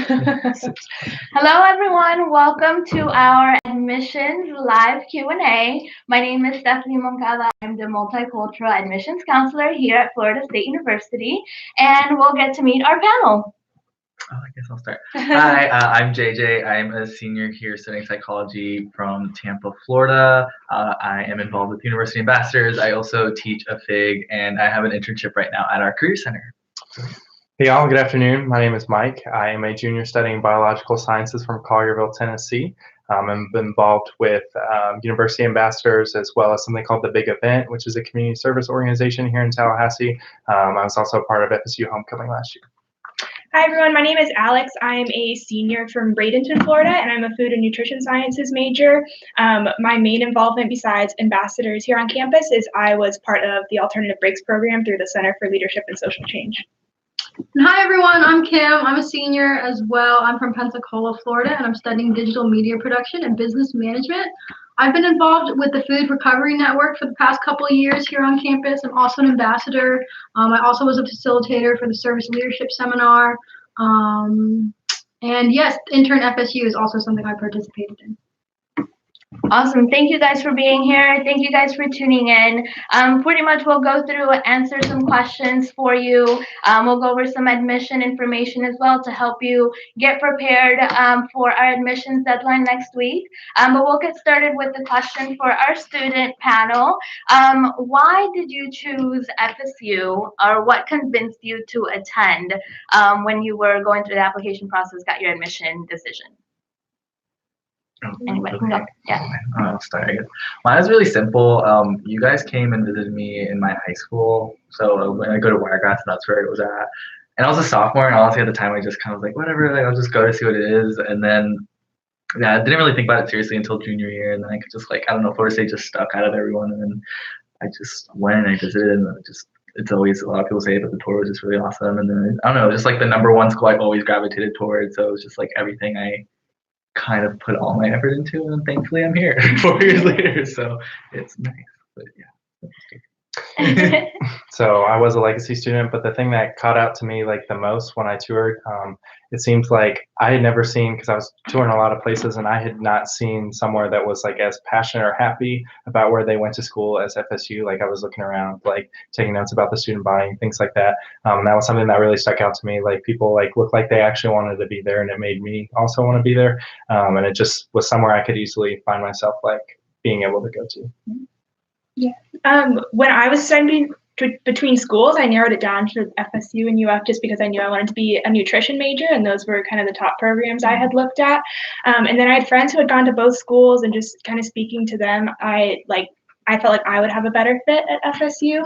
Hello, everyone. Welcome to our admissions live Q&A. My name is Stephanie Moncada. I'm the multicultural admissions counselor here at Florida State University, and we'll get to meet our panel. I guess I'll start. Hi, I'm JJ. I'm a senior here studying psychology from Tampa, Florida. I am involved with University Ambassadors. I also teach a FIG, and I have an internship right now at our Career Center. Hey y'all, good afternoon. My name is Mike. I am a junior studying biological sciences from Collierville, Tennessee. I'm involved with University Ambassadors as well as something called The Big Event, which is a community service organization here in Tallahassee. I was also a part of FSU Homecoming last year. Hi everyone, my name is Alex. I'm a senior from Bradenton, Florida, and I'm a food and nutrition sciences major. My main involvement besides ambassadors here on campus is I was part of the Alternative Breaks program through the Center for Leadership and Social Change. Hi everyone, I'm Kim. I'm a senior as well. I'm from Pensacola, Florida, and I'm studying digital media production and business management. I've been involved with the Food Recovery Network for the past couple of years here on campus. I'm also an ambassador. I also was a facilitator for the Service Leadership Seminar. And yes, Intern FSU is also something I participated in. Awesome. Thank you guys for being here. Thank you guys for tuning in. Pretty much we'll go through and answer some questions for you. We'll go over some admission information as well to help you get prepared for our admissions deadline next week. But we'll get started with the question for our student panel. Why did you choose FSU, or what convinced you to attend when you were going through the application process, got your admission decision? Anybody can go. Yeah. I'll start, I guess. Mine is really simple. You guys came and visited me in my high school. So when I go to Wiregrass, that's where it was at. And I was a sophomore, and honestly at the time I just kind of was like, whatever, like, I'll just go to see what it is. And then I didn't really think about it seriously until junior year, and then I could just I don't know, Florida State just stuck out of everyone, and then I just went and I visited, and it's always, a lot of people say that the tour was just really awesome. And then I don't know, just like the number one school I've always gravitated towards. So it was just like everything I kind of put all my effort into, and thankfully I'm here 4 years later, so it's nice. But yeah. So I was a legacy student, but the thing that caught out to me like the most when I toured, it seems like I had never seen, because I was touring a lot of places, and I had not seen somewhere that was like as passionate or happy about where they went to school as FSU. Like, I was looking around, like taking notes about the student body, things like that. That was something that really stuck out to me. Like, people like looked like they actually wanted to be there, and it made me also want to be there. And it just was somewhere I could easily find myself like being able to go to. Yeah. When I was studying between schools, I narrowed it down to FSU and UF just because I knew I wanted to be a nutrition major, and those were kind of the top programs I had looked at. And then I had friends who had gone to both schools, and just kind of speaking to them, I felt like I would have a better fit at FSU.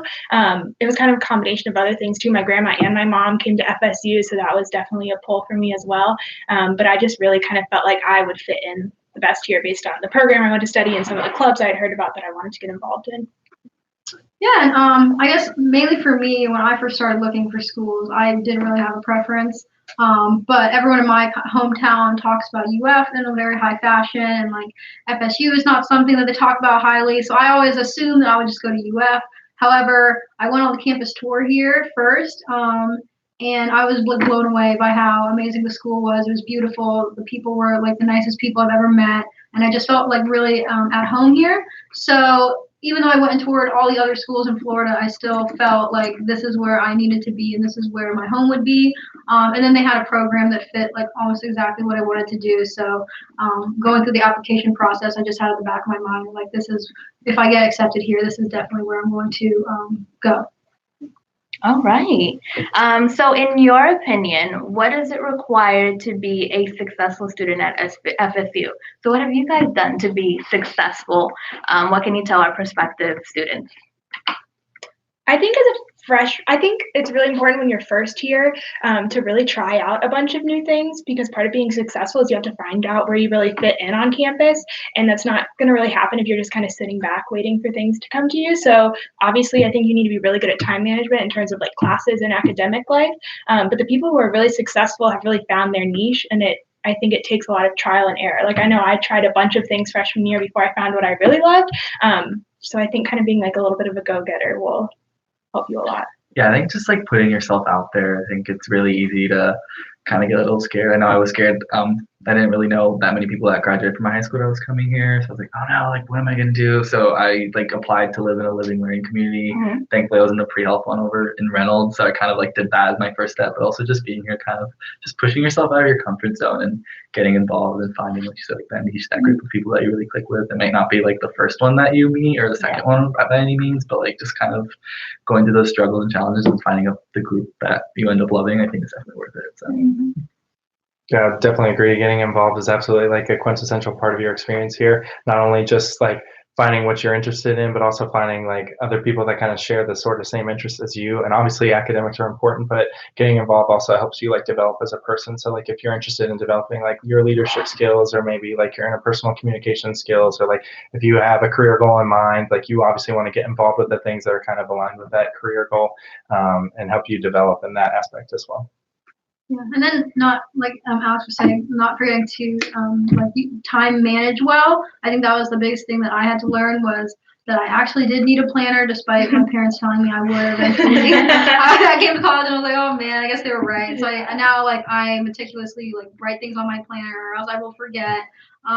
It was kind of a combination of other things too. My grandma and my mom came to FSU, so that was definitely a pull for me as well. But I just really kind of felt like I would fit in the best here based on the program I went to study and some of the clubs I had heard about that I wanted to get involved in. Yeah, and I guess mainly for me, when I first started looking for schools, I didn't really have a preference. But everyone in my hometown talks about UF in a very high fashion, and like FSU is not something that they talk about highly. So I always assumed that I would just go to UF. However, I went on the campus tour here first, and I was blown away by how amazing the school was. It was beautiful. The people were like the nicest people I've ever met, and I just felt like really at home here. So even though I went and toured all the other schools in Florida, I still felt like this is where I needed to be, and this is where my home would be. And then they had a program that fit like almost exactly what I wanted to do. So going through the application process, I just had at the back of my mind, like, this is, if I get accepted here, this is definitely where I'm going to go. All right. So in your opinion, what is it required to be a successful student at FSU? So what have you guys done to be successful? What can you tell our prospective students? I think I think it's really important when you're first here to really try out a bunch of new things, because part of being successful is you have to find out where you really fit in on campus, and that's not going to really happen if you're just kind of sitting back waiting for things to come to you. So obviously I think you need to be really good at time management in terms of like classes and academic life, but the people who are really successful have really found their niche, and I think it takes a lot of trial and error. Like, I know I tried a bunch of things freshman year before I found what I really loved. So I think kind of being like a little bit of a go-getter will help you a lot. Yeah, I think just like putting yourself out there. I think it's really easy to kind of get a little scared. I know I was scared. I didn't really know that many people that graduated from my high school that was coming here. So I was like, oh no, like what am I gonna do? So I like applied to live in a living learning community. Thankfully I was in the pre-health one over in Reynolds. So I kind of like did that as my first step, but also just being here, kind of just pushing yourself out of your comfort zone and getting involved and finding, like you said, like that niche, that group of people that you really click with. It might not be like the first one that you meet or the second one by any means, but like just kind of going through those struggles and challenges and finding the group that you end up loving, I think is definitely worth it. So. Yeah, definitely agree. Getting involved is absolutely like a quintessential part of your experience here. Not only just like finding what you're interested in, but also finding like other people that kind of share the sort of same interests as you. And obviously academics are important, but getting involved also helps you like develop as a person. So like if you're interested in developing like your leadership skills, or maybe like your interpersonal communication skills, or like if you have a career goal in mind, like you obviously want to get involved with the things that are kind of aligned with that career goal, and help you develop in that aspect as well. Yeah, and then not like Alex was saying, not forgetting to time manage well. I think that was the biggest thing that I had to learn, was that I actually did need a planner, despite my parents telling me I would eventually. I came to college and I was like, oh man, I guess they were right. So I meticulously like write things on my planner, or else I will forget.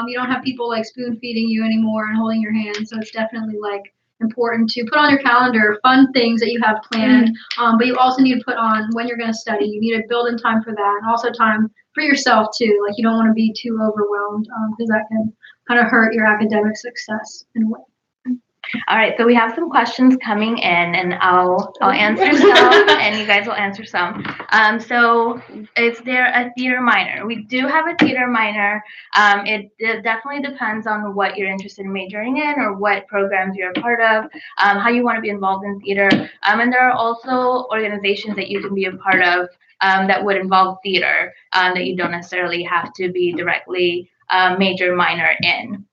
You don't have people like spoon feeding you anymore and holding your hand, so it's definitely like important to put on your calendar fun things that you have planned, but you also need to put on when you're going to study. You need to build in time for that, and also time for yourself too. Like you don't want to be too overwhelmed, because that can kind of hurt your academic success in a way. All right, so we have some questions coming in, and I'll answer some, and you guys will answer some. So is there a theater minor? We do have a theater minor. It definitely depends on what you're interested in majoring in, or what programs you're a part of, how you want to be involved in theater. And there are also organizations that you can be a part of that would involve theater, that you don't necessarily have to be directly major minor in.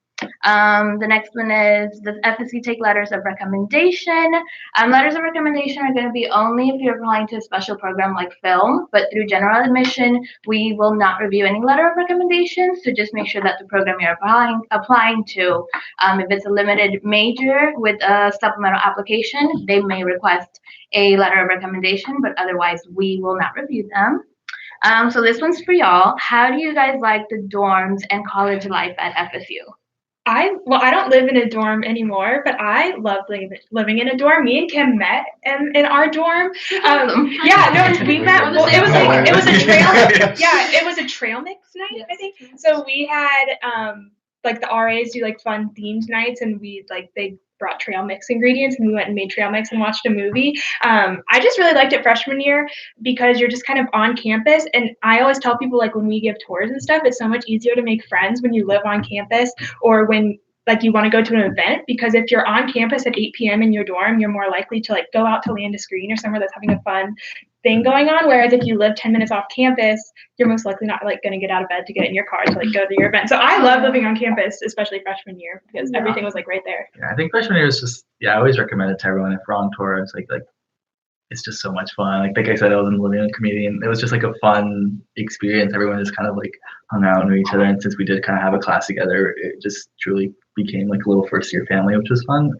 The next one is, does FSU take letters of recommendation? Letters of recommendation are going to be only if you're applying to a special program like film, but through general admission, we will not review any letter of recommendation. So just make sure that the program you're applying to, if it's a limited major with a supplemental application, they may request a letter of recommendation, but otherwise we will not review them. So this one's for y'all. How do you guys like the dorms and college life at FSU? I don't live in a dorm anymore, but I love living in a dorm. Me and Kim met in our dorm. We met. Well, it was a trail mix night, I think. So we had like the RAs do like fun themed nights, and they brought trail mix ingredients, and we went and made trail mix and watched a movie. I just really liked it freshman year because you're just kind of on campus, and I always tell people, like, when we give tours and stuff, it's so much easier to make friends when you live on campus, or when like you want to go to an event, because if you're on campus at 8 p.m. in your dorm, you're more likely to like go out to Landis Green or somewhere that's having a fun thing going on. Whereas if you live 10 minutes off campus, you're most likely not like going to get out of bed to get in your car to like go to your event. So I love living on campus, especially freshman year, because everything was like right there. Yeah, I think freshman year is just, I always recommend it to everyone if we're on tour. It's like it's just so much fun. Like I said, I was in the living room community, and it was just like a fun experience. Everyone just kind of like hung out and knew each other, and since we did kind of have a class together, it just truly became like a little first year family, which was fun.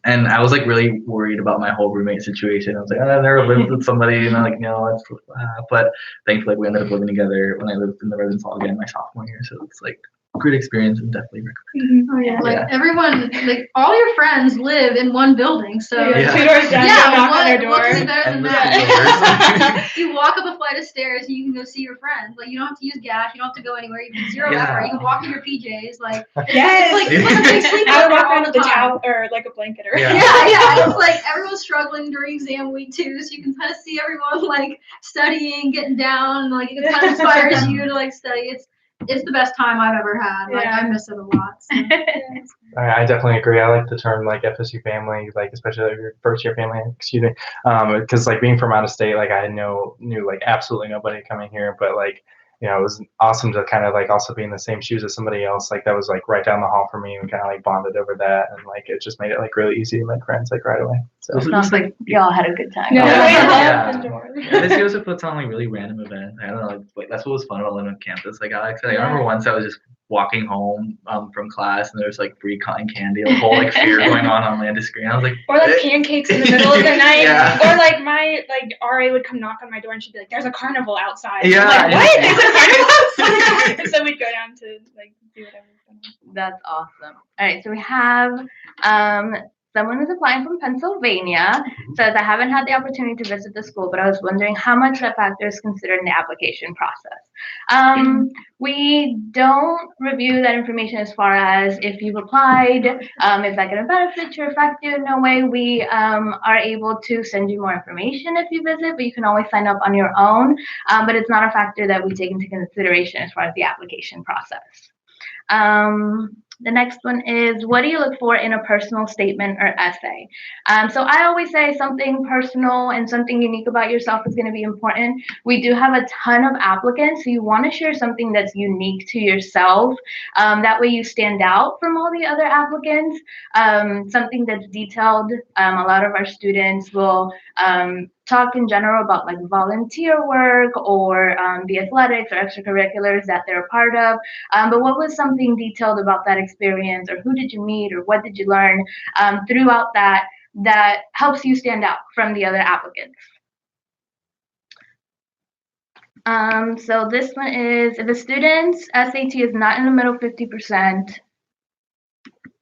And I was like really worried about my whole roommate situation. I was like, I've never lived with somebody, and I'm like, no, but thankfully we ended up living together when I lived in the residence hall again my sophomore year. So it's like great experience, and definitely recommend. Oh yeah, like everyone, like all your friends live in one building, so 2 doors down, knock on their door. What could be better than that? You walk up a flight of stairs and you can go see your friends. Like you don't have to use gas, you don't have to go anywhere. You can zero effort. You can walk in your PJs. Like it's like a big sleepover. I would walk around with a towel or like a blanket or yeah. It's like everyone's struggling during exam week too, so you can kind of see everyone like studying, getting down. Like it kind of inspires you to like study. It's the best time I've ever had. Like I miss it a lot. So. I definitely agree. I like the term like FSU family, like especially like your first year family. Excuse me, because like being from out of state, like I knew like absolutely nobody coming here, but like it was awesome to kind of like also be in the same shoes as somebody else. Like that was like right down the hall for me, and kind of like bonded over that, and like it just made it like really easy to make friends like right away. So it sounds like y'all had a good time. This year also puts on like really random events. I don't know, like that's what was fun about living on campus. Like Alex said, I remember once I was just walking home from class, and there's like free cotton candy, a whole like fair going on Landis Green. I was like, or like pancakes in the middle of the night, or like my like RA would come knock on my door and she'd be like, "There's a carnival outside." Yeah. I'm like, what? There's a carnival outside? And so we'd go down to like do whatever. That's awesome. All right, so we have someone who's applying from Pennsylvania. Says, I haven't had the opportunity to visit the school, but I was wondering how much that factor is considered in the application process. We don't review that information as far as if you've applied, is that going to benefit you or affect you? No way. We are able to send you more information if you visit, but you can always sign up on your own. But it's not a factor that we take into consideration as far as the application process. The next one is, what do you look for in a personal statement or essay? So I always say something personal and something unique about yourself is going to be important. We do have a ton of applicants, so you want to share something that's unique to yourself. That way you stand out from all the other applicants. Something that's detailed. A lot of our students will talk in general about like volunteer work or the athletics or extracurriculars that they're a part of. But what was something detailed about that experience, or who did you meet, or what did you learn throughout that helps you stand out from the other applicants? So this one is, if a student's SAT is not in the middle 50%,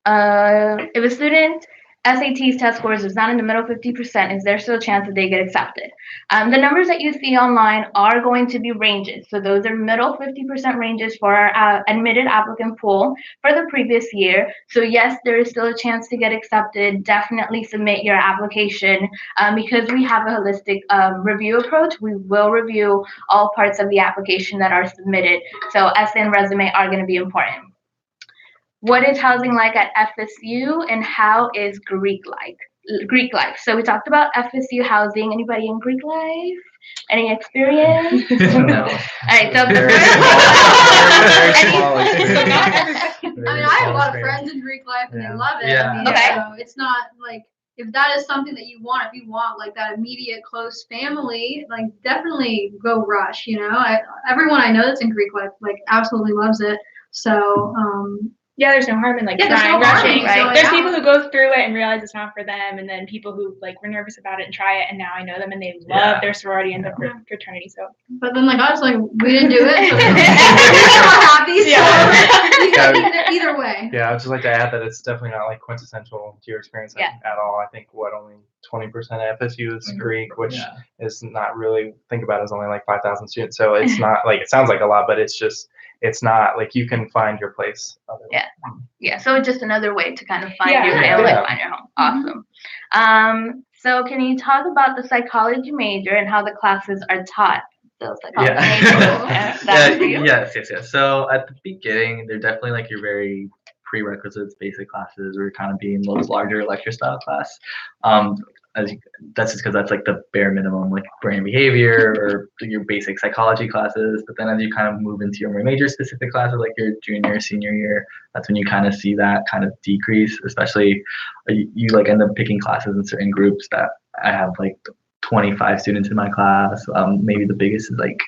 if a student SAT's test scores is not in the middle 50%, is there still a chance that they get accepted? The numbers that you see online are going to be ranges. So those are middle 50% ranges for our admitted applicant pool for the previous year. So yes, there is still a chance to get accepted. Definitely submit your application because we have a holistic review approach. We will review all parts of the application that are submitted. So essay and resume are going to be important. What is housing like at FSU, and how is Greek life? So we talked about FSU housing. Anybody in Greek life? Any experience? No. All right, so Very small experience. I mean, I have a lot of friends in Greek life and they love it. Yeah. I mean, Okay. so it's not like, if that is something that you want, if you want like that immediate close family, like definitely go rush. You know, everyone I know that's in Greek life like absolutely loves it. So Yeah, there's no harm in like Yeah, there's trying, no harm rushing. in going There's out. people who go through it and realize it's not for them, and then people who like were nervous about it and try it, and now I know them and they love Yeah. their sorority and their fraternity. So, but then like I was like, we didn't do it, so we're happy. So Yeah. either way. Yeah, I'd just like to add that it's definitely not like quintessential to your experience at all. I think only 20% at FSU is Greek, which is not really, think about it, as only like 5,000 students. So it's not like, it sounds like a lot, but it's not like you can find your place. Yeah, so just another way to kind of find your Yeah. family, Yeah. find your home. Awesome. So can you talk about the psychology major and how the classes are taught? So psychology major, that's for you? Yes. So at the beginning, they're definitely like your very prerequisites, basic classes, or kind of being those larger lecture style class. That's just because that's like the bare minimum, like brain behavior or your basic psychology classes. But then as you kind of move into your more major specific classes, like your junior, senior year, that's when you kind of see that kind of decrease. Especially you like end up picking classes in certain groups that I have like 25 students in my class. Maybe the biggest is like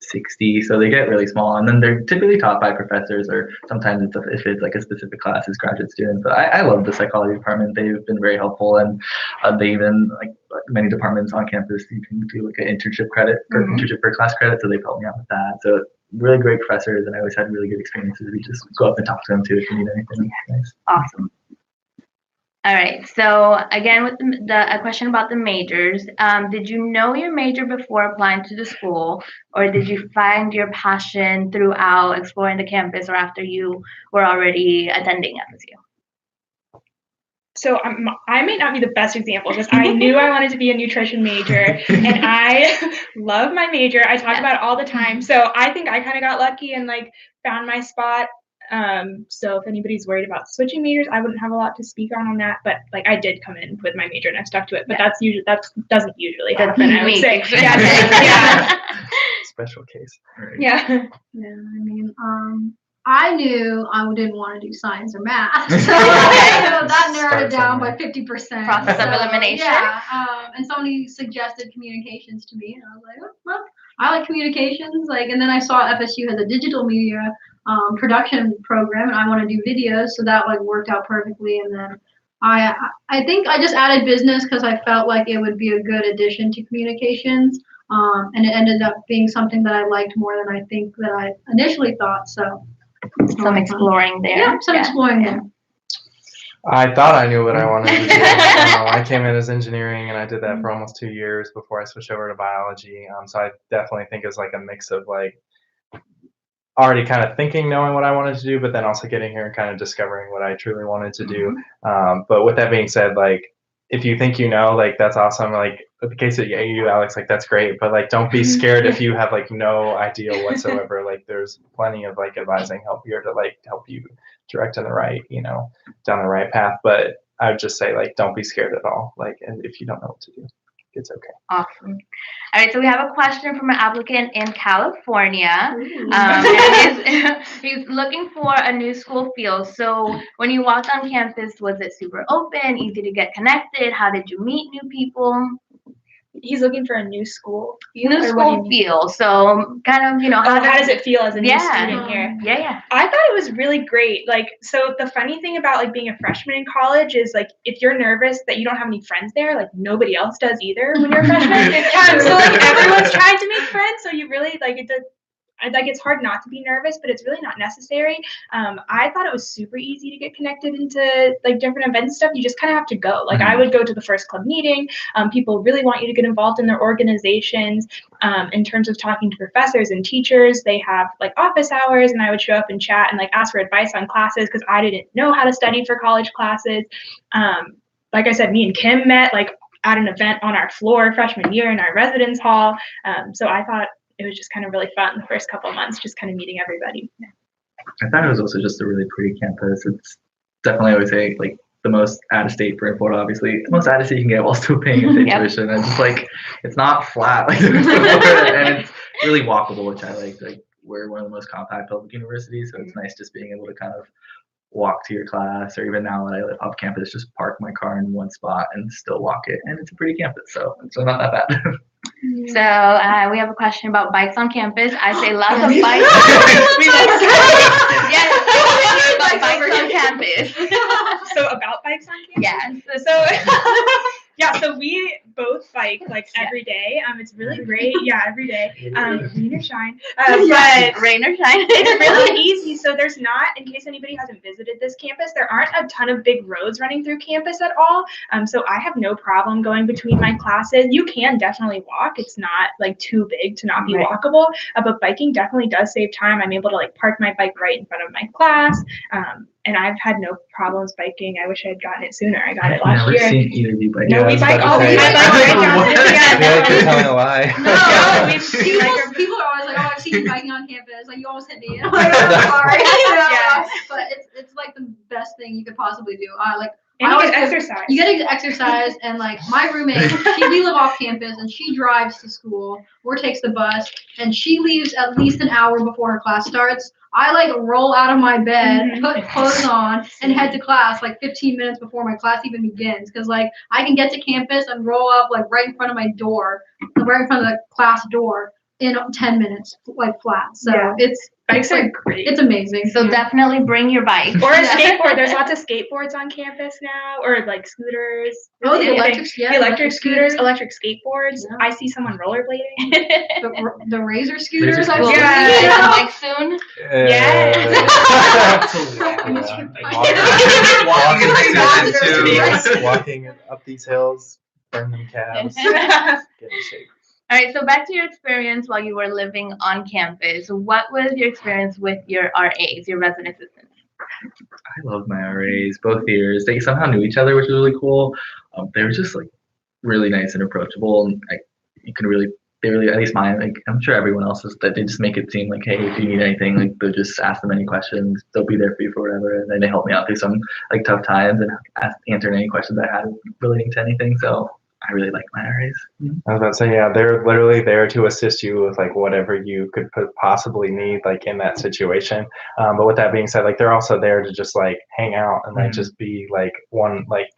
60, so they get really small, and then they're typically taught by professors, or sometimes if it's like a specific class, it's graduate students. But I love the psychology department. They've been very helpful, and they even like many departments on campus, you can do like an internship credit or internship for class credit, so they've helped me out with that. So really great professors, and I always had really good experiences. We just go up and talk to them too if you need anything. Nice. Awesome. All right, so again with a question about the majors, did you know your major before applying to the school, or did you find your passion throughout exploring the campus or after you were already attending FSU? So I may not be the best example because I knew I wanted to be a nutrition major and I love my major. I talk about it all the time. So I think I kind of got lucky and like found my spot. So if anybody's worried about switching majors, I wouldn't have a lot to speak on that. But like I did come in with my major and I stuck to it. But that doesn't usually happen. I would say. Yeah. Special case. Right. Yeah. Yeah, I mean, I knew I didn't want to do science or math, so that narrowed it down by 50%. Process of elimination. Yeah, and somebody suggested communications to me, and I was like, oh, well, I like communications. Like, and then I saw FSU has a digital media production program, and I want to do videos, so that like worked out perfectly. And then I think I just added business because I felt like it would be a good addition to communications. And it ended up being something that I liked more than I think that I initially thought. So Some exploring there. yeah, some exploring there. I thought I knew what I wanted to do. I came in as engineering, and I did that for almost 2 years before I switched over to biology. So I definitely think it's like a mix of like already kind of thinking, knowing what I wanted to do, but then also getting here and kind of discovering what I truly wanted to do. But with that being said, like if you think you know, like that's awesome. Like in the case of you, Alex, like that's great. But like don't be scared if you have like no idea whatsoever. Like there's plenty of like advising help here to like help you direct in the right, down the right path. But I would just say like don't be scared at all. Like and if you don't know what to do, it's okay. Awesome. All right, so we have a question from an applicant in California. He's looking for a new school feel. So when you walked on campus, was it super open, easy to get connected? How did you meet new people? He's looking for a new school. New school feel. So kind of, how does it feel as a new student here? Yeah. I thought it was really great. Like, so the funny thing about like being a freshman in college is like if you're nervous that you don't have any friends there, like nobody else does either when you're a freshman. So like everyone's trying to make friends, so you really like it. Like it's hard not to be nervous, but it's really not necessary. I thought it was super easy to get connected into like different events and stuff. You just kind of have to go. Like I would go to the first club meeting. People really want you to get involved in their organizations. In terms of talking to professors and teachers, they have like office hours, and I would show up and chat and like ask for advice on classes because I didn't know how to study for college classes. Like I said, me and Kim met like at an event on our floor freshman year in our residence hall. So I thought it was just kind of really fun the first couple of months, just kind of meeting everybody. I thought it was also just a really pretty campus. It's definitely, I would say, like the most out of state for Florida, obviously. The most out of state you can get while still paying state tuition. And it's like, it's not flat, like and it's really walkable, which I like. Like we're one of the most compact public universities, so it's nice just being able to kind of walk to your class, or even now when I live off campus, just park my car in one spot and still walk it. And it's a pretty campus, so it's not that bad. So we have a question about bikes on campus. I say lots of bikes. Yes, about bikes on campus. So about bikes on campus? Yes. So so we both bike like every day. It's really great. Yeah, every day. Rain or shine. But rain or shine. It's really easy. So there's not, in case anybody hasn't visited this campus, there aren't a ton of big roads running through campus at all. So I have no problem going between my classes. You can definitely walk. It's not like too big to not be walkable. But biking definitely does save time. I'm able to like park my bike right in front of my class. And I've had no problems biking. I wish I had gotten it sooner. I got it last year. I've never seen either of you bike. No, we bike. Oh, we bike right down to I feel like you're telling a lie. No, people are always like, "Oh, I've seen you biking on campus. Like you almost hit me." I'm like, I'm sorry. Yeah. But it's like the best thing you could possibly do. And you get exercise. You get exercise, and like my roommate, we live off campus, and she drives to school or takes the bus, and she leaves at least an hour before her class starts. I like roll out of my bed, put clothes on, and head to class like 15 minutes before my class even begins. Because like I can get to campus and roll up like right in front of my door, right in front of the class door in 10 minutes, like flat. So bikes are great. It's amazing. So definitely bring your bike. Or a skateboard. There's lots of skateboards on campus now, or like scooters. Oh, the electric scooters, electric skateboards. Yeah. I see someone rollerblading. the razor scooters. Like soon. Walking up these hills, burning cabs, get in shape. All right, so back to your experience while you were living on campus. What was your experience with your RAs, your resident assistants? I love my RAs, both years. They somehow knew each other, which was really cool. They were just like really nice and approachable, and they really, at least mine, like I'm sure everyone else's, that they just make it seem like, hey, if you need anything, like they'll just ask them any questions. They'll be there for you for whatever, and then they help me out through some like tough times and answer any questions I had relating to anything. So I really like my RAs. I was about to say, yeah, they're literally there to assist you with like whatever you could possibly need like in that situation. But with that being said, like they're also there to just like hang out and like just be like one like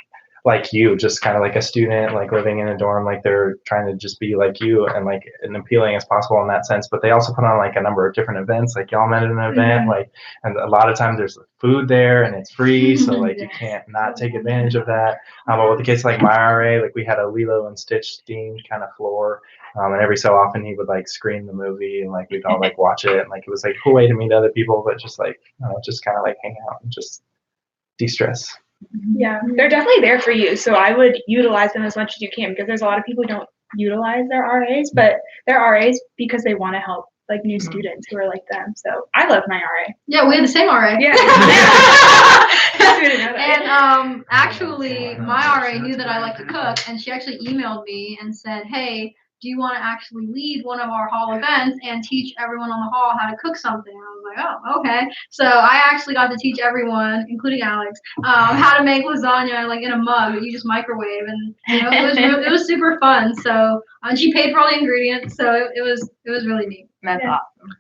like you, just kind of like a student, like living in a dorm, like they're trying to just be like you and like and appealing as possible in that sense. But they also put on like a number of different events, like y'all met at an event, like, and a lot of times there's food there and it's free, so like you can't not take advantage of that. But with the kids like my RA, like we had a Lilo and Stitch themed kind of floor. And every so often he would like screen the movie and like we'd all like watch it, and like it was like a cool way to meet other people, but just like just kind of like hang out and just de-stress. Yeah, they're definitely there for you. So I would utilize them as much as you can, because there's a lot of people who don't utilize their RAs, but they're RAs because they want to help like new students who are like them. So I love my RA. Yeah, we had the same RA. Yeah. And actually, my RA knew that I like to cook, and she actually emailed me and said, "Hey, do you want to actually lead one of our hall events and teach everyone on the hall how to cook something?" I was like, "Oh, okay." So I actually got to teach everyone, including Alex, how to make lasagna like in a mug that you just microwave, and it was super fun. So and she paid for all the ingredients, so it was really neat. That's awesome.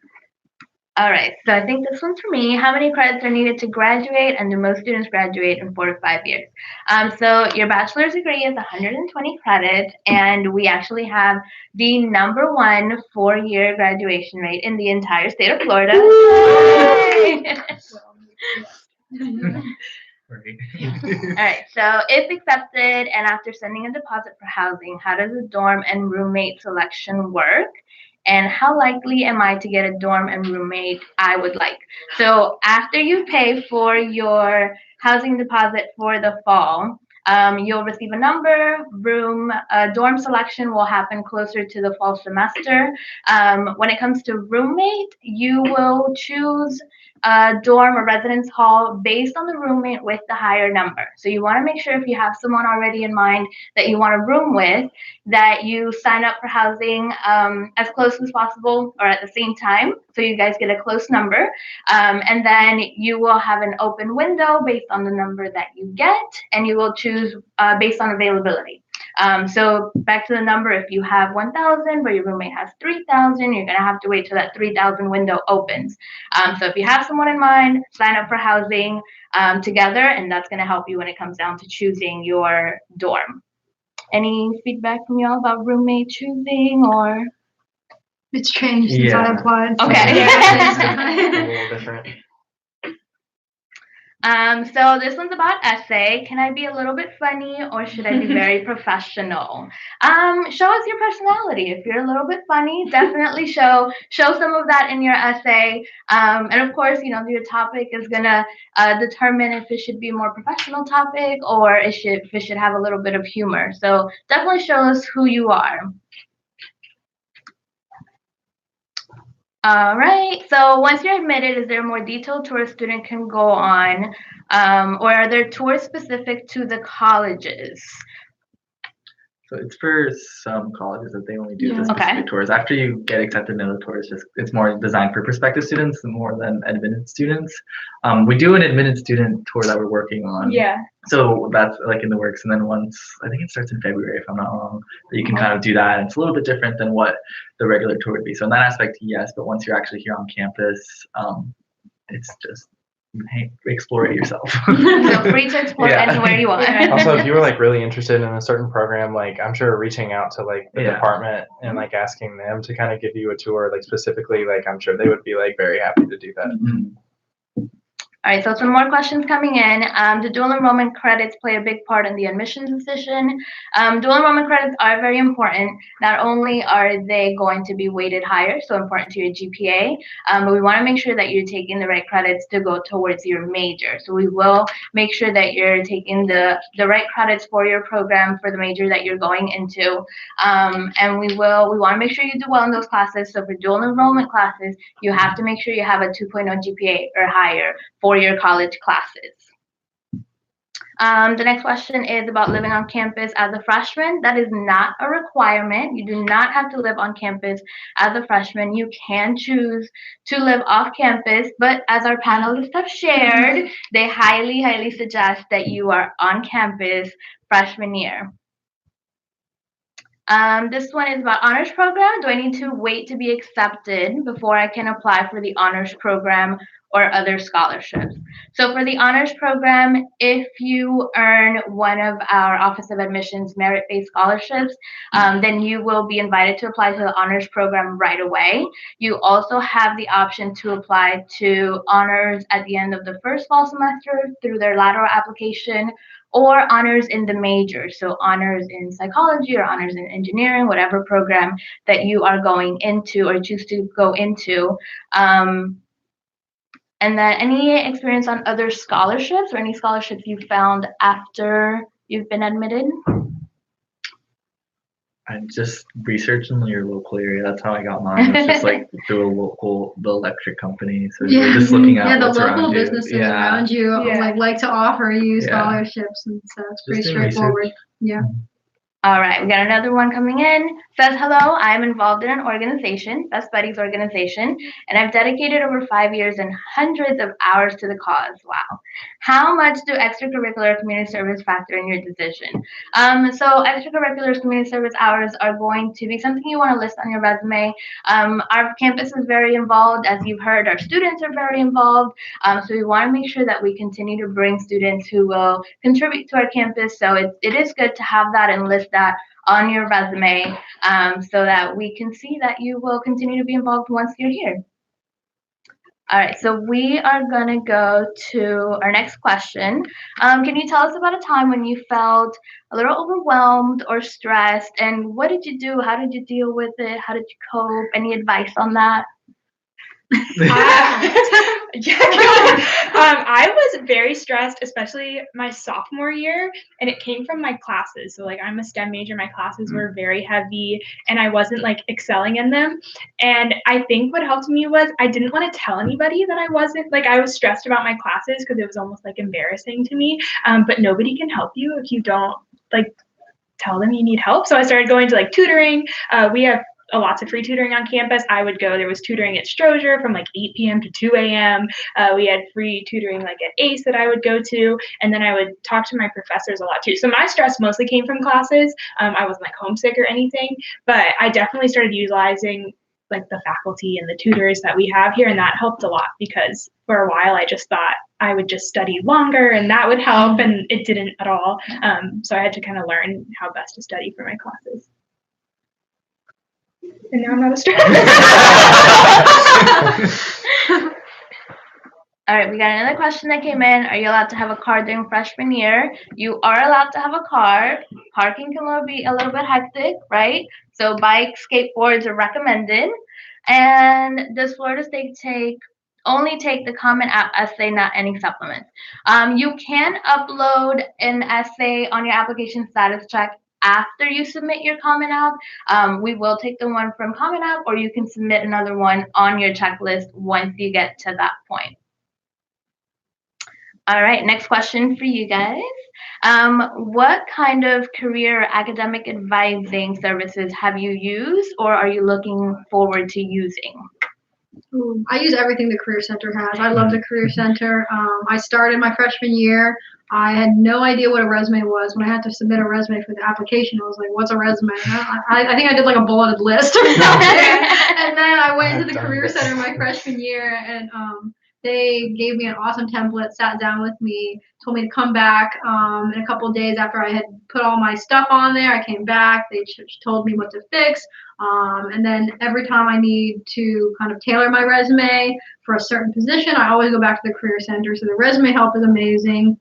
All right, so I think this one's for me. How many credits are needed to graduate, and do most students graduate in 4 to 5 years? So your bachelor's degree is 120 credits, and we actually have the #1 4-year graduation rate in the entire state of Florida. All right, so if accepted and after sending a deposit for housing, how does the dorm and roommate selection work? And how likely am I to get a dorm and roommate I would like? So after you pay for your housing deposit for the fall, you'll receive a number. Dorm selection will happen closer to the fall semester. When it comes to roommate, you will choose a dorm or residence hall based on the roommate with the higher number. So you want to make sure if you have someone already in mind that you want to room with, that you sign up for housing as close as possible or at the same time, so you guys get a close number. And then you will have an open window based on the number that you get, and you will choose based on availability. So back to the number, if you have 1,000 but your roommate has 3,000, you're going to have to wait till that 3,000 window opens. So if you have someone in mind, sign up for housing together, and that's going to help you when it comes down to choosing your dorm. Any feedback from y'all about roommate choosing, or? It's changed since I applied. Okay. A little different. So this one's about essay. Can I be a little bit funny, or should I be very professional? Show us your personality. If you're a little bit funny, definitely show some of that in your essay. And of course, your topic is gonna determine if it should be a more professional topic or if it should have a little bit of humor. So definitely show us who you are. All right, so once you're admitted, is there a more detailed tour a student can go on, or are there tours specific to the colleges? So it's for some colleges that they only do the Okay. specific tours. After you get accepted into the tours, it's more designed for prospective students more than admitted students. We do an admitted student tour that we're working on. Yeah. So that's like in the works. And then once, I think it starts in February if I'm not wrong, that you can kind of do that. And it's a little bit different than what the regular tour would be. So in that aspect, yes, but once you're actually here on campus, it's just, hey, explore it yourself. So free to explore anywhere you want. Also, if you were like really interested in a certain program, like I'm sure reaching out to like the department and like asking them to kind of give you a tour, like specifically, like I'm sure they would be like very happy to do that. Mm-hmm. All right, so some more questions coming in. Do dual enrollment credits play a big part in the admissions decision? Dual enrollment credits are very important. Not only are they going to be weighted higher, so important to your GPA, but we want to make sure that you're taking the right credits to go towards your major. So we will make sure that you're taking the right credits for your program for the major that you're going into. And we want to make sure you do well in those classes. So for dual enrollment classes, you have to make sure you have a 2.0 GPA or higher for your college classes. The next question is about living on campus as a freshman. That is not a requirement. You do not have to live on campus as a freshman. You can choose to live off campus, but as our panelists have shared, they highly, highly suggest that you are on campus freshman year. This one is about honors program. Do I need to wait to be accepted before I can apply for the honors program, or other scholarships. So for the honors program, if you earn one of our Office of Admissions merit-based scholarships, then you will be invited to apply to the honors program right away. You also have the option to apply to honors at the end of the first fall semester through their lateral application, or honors in the major, so honors in psychology or honors in engineering, whatever program that you are going into or choose to go into. And then any experience on other scholarships or any scholarships you found after you've been admitted? I just researched in your local area. That's how I got mine. It's just like through the electric company. So Yeah, you're just looking at the what's local around you. businesses Yeah. around you Yeah. like to offer you Yeah. scholarships, and so it's pretty Just doing straightforward. research. Yeah. All right, we got another one coming in. Says, hello, I'm involved in an organization, Best Buddies organization, and I've dedicated over 5 years and hundreds of hours to the cause. Wow. How much do extracurricular community service factor in your decision? So extracurricular community service hours are going to be something you want to list on your resume. Our campus is very involved. As you've heard, our students are very involved. So we want to make sure that we continue to bring students who will contribute to our campus. So it is good to have that and list that on your resume, so that we can see that you will continue to be involved once you're here. All right, so we are going to go to our next question. Can you tell us about a time when you felt a little overwhelmed or stressed, and what did you do? How did you deal with it? How did you cope? Any advice on that? I was very stressed, especially my sophomore year, and it came from my classes. So like I'm a STEM major, my classes were very heavy and I wasn't like excelling in them. And I think what helped me was I didn't want to tell anybody that I wasn't, like I was stressed about my classes because it was almost like embarrassing to me. But nobody can help you if you don't like tell them you need help. So I started going to like tutoring. We have lots of free tutoring on campus. I would go, there was tutoring at Strozier from like 8 p.m. to 2 a.m. We had free tutoring like at ACE that I would go to. And then I would talk to my professors a lot too. So my stress mostly came from classes. I wasn't like homesick or anything, but I definitely started utilizing like the faculty and the tutors that we have here. And that helped a lot because for a while I just thought I would just study longer and that would help, and it didn't at all. So I had to kind of learn how best to study for my classes. And now I'm not a stress. All right, we got another question that came in. Are you allowed to have a car during freshman year? You are allowed to have a car. Parking can be a little bit hectic, right? So bikes, skateboards are recommended. And does Florida State only take the Common App essay, not any supplements? You can upload an essay on your application status check after you submit your Common App. We will take the one from Common App, or you can submit another one on your checklist once you get to that point. All right, next question for you guys. What kind of career academic advising services have you used or are you looking forward to using? I use everything the Career Center has. I love the Career Center. I started my freshman year. I had no idea what a resume was. When I had to submit a resume for the application, I was like, what's a resume? I think I did like a bulleted list. And then I went into the Career Center my freshman year, and they gave me an awesome template, sat down with me, told me to come back. And a couple of days after I had put all my stuff on there, I came back. They told me what to fix. And then every time I need to kind of tailor my resume for a certain position, I always go back to the Career Center. So the resume help is amazing.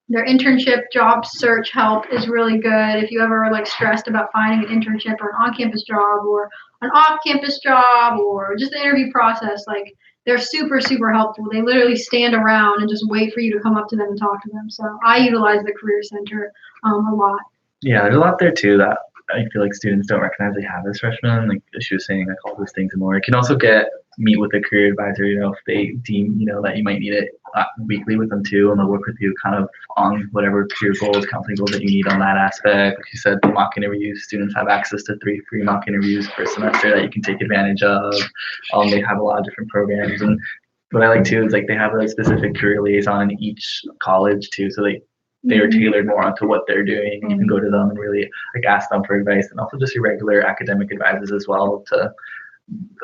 Their internship job search help is really good. If you ever are like stressed about finding an internship or an on-campus job or an off-campus job or just the interview process, like they're super, super helpful. They literally stand around and just wait for you to come up to them and talk to them. So I utilize the Career Center a lot. Yeah, there's a lot there too that I feel like students don't recognize they have as freshmen. Like she was saying, like all those things and more. You can also meet with a career advisor, if they deem, that you might need it weekly with them too, and they'll work with you kind of on whatever career goals, counseling goals that you need on that aspect. Like you said, the mock interviews, students have access to 3 free mock interviews per semester that you can take advantage of. They have a lot of different programs, and what I like too is like they have a specific career liaison in each college too, so they are tailored more onto what they're doing. You can go to them and really like ask them for advice, and also just your regular academic advisors as well to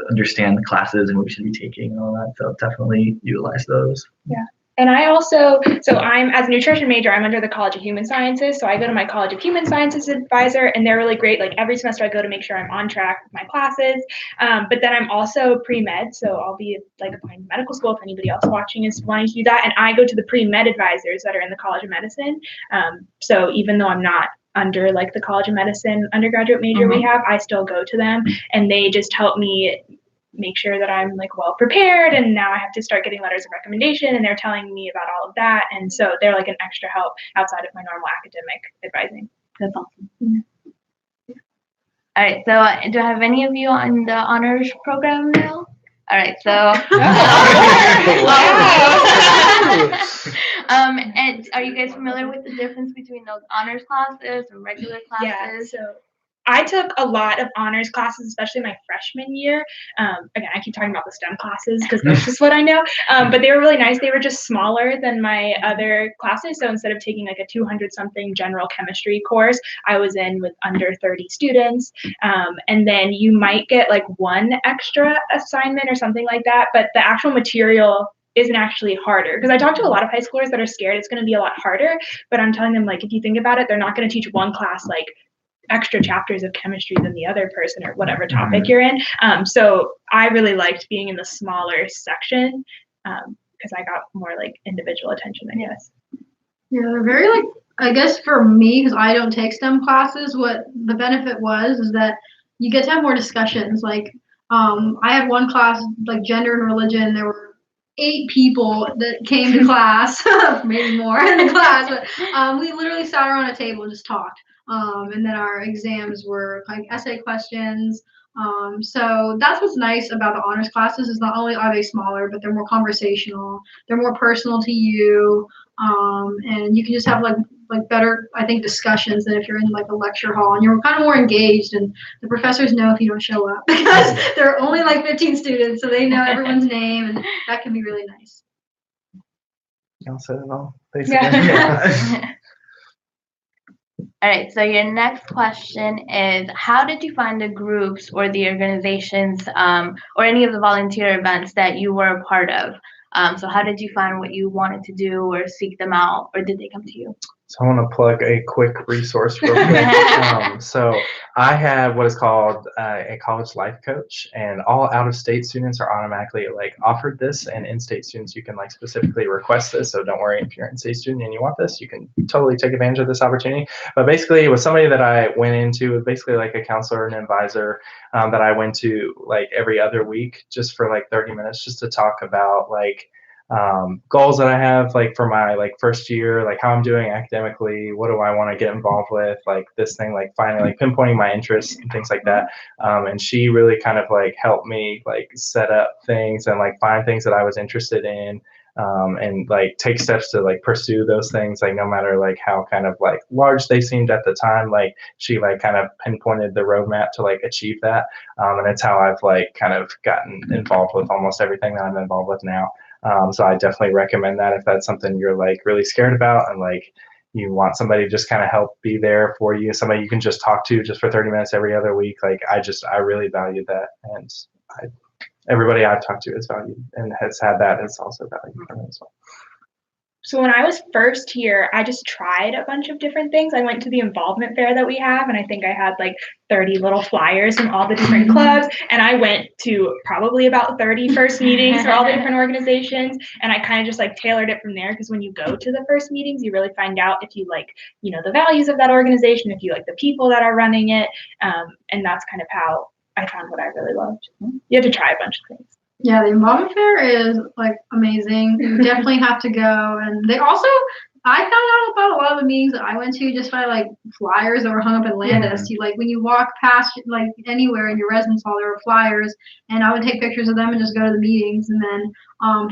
understand the classes and what we should be taking and all that. So definitely utilize those. Yeah. And I also, so I'm, as a nutrition major, I'm under the College of Human Sciences. So I go to my College of Human Sciences advisor, and they're really great. Like every semester I go to make sure I'm on track with my classes. But then I'm also pre-med. So I'll be like applying to medical school if anybody else watching is wanting to do that. And I go to the pre-med advisors that are in the College of Medicine. So even though I'm not under like the College of Medicine undergraduate major we have, I still go to them, and they just help me make sure that I'm like well prepared. And now I have to start getting letters of recommendation, and they're telling me about all of that. And so they're like an extra help outside of my normal academic advising. That's awesome. All right, so do I have any of you on the honors program now? All right, so and are you guys familiar with the difference between those honors classes and regular classes? Yeah, so I took a lot of honors classes, especially my freshman year. Again, I keep talking about the STEM classes because that's just what I know. But they were really nice. They were just smaller than my other classes. So instead of taking like a 200-something general chemistry course, I was in with under 30 students. And then you might get like one extra assignment or something like that. But the actual material isn't actually harder, because I talked to a lot of high schoolers that are scared it's going to be a lot harder. But I'm telling them, like, if you think about it, they're not going to teach one class like extra chapters of chemistry than the other person or whatever topic you're in. So I really liked being in the smaller section because I got more like individual attention, I guess. Yeah, they're very like, I guess for me, because I don't take STEM classes, what the benefit was is that you get to have more discussions. Like I had one class, like gender and religion, there were 8 people that came to class, maybe more in the class, but we literally sat around a table and just talked. And then our exams were like essay questions. So that's what's nice about the honors classes is not only are they smaller, but they're more conversational, they're more personal to you, and you can just have like better, I think, discussions than if you're in like a lecture hall and you're kind of more engaged, and the professors know if you don't show up because there are only like 15 students, so they know everyone's name, and that can be really nice. Y'all said it all, basically. Yeah. All right, so your next question is, how did you find the groups or the organizations or any of the volunteer events that you were a part of? So how did you find what you wanted to do or seek them out, or did they come to you? So I want to plug a quick resource real quick. So I have what is called a college life coach, and all out-of-state students are automatically like offered this, and in-state students you can like specifically request this. So don't worry, if you're an in-state student and you want this, you can totally take advantage of this opportunity. But basically, it was somebody that I went into, basically like a counselor and advisor that I went to like every other week, just for like 30 minutes, just to talk about like goals that I have like for my like first year, like how I'm doing academically, what do I want to get involved with, like this thing, like finally like pinpointing my interests and things like that. And she really kind of like helped me like set up things and like find things that I was interested in, and like take steps to like pursue those things, like no matter like how kind of like large they seemed at the time, like she like kind of pinpointed the roadmap to like achieve that. And it's how I've like kind of gotten involved with almost everything that I'm involved with now. So I definitely recommend that if that's something you're like really scared about and like you want somebody to just kind of help be there for you, somebody you can just talk to just for 30 minutes every other week. Like I really value that, and everybody I've talked to has valued and has had that has also valued from it as well. So when I was first here, I just tried a bunch of different things. I went to the involvement fair that we have, and I think I had like 30 little flyers from all the different clubs, and I went to probably about 30 first meetings for all the different organizations, and I kind of just like tailored it from there, because when you go to the first meetings, you really find out if you like, you know, the values of that organization, if you like the people that are running it, and that's kind of how I found what I really loved. You have to try a bunch of things. Yeah, the involvement fair is like amazing. You definitely have to go. And they also, I found out about a lot of the meetings that I went to just by like flyers that were hung up in Landis. You like when you walk past like anywhere in your residence hall, there were flyers, and I would take pictures of them and just go to the meetings. And then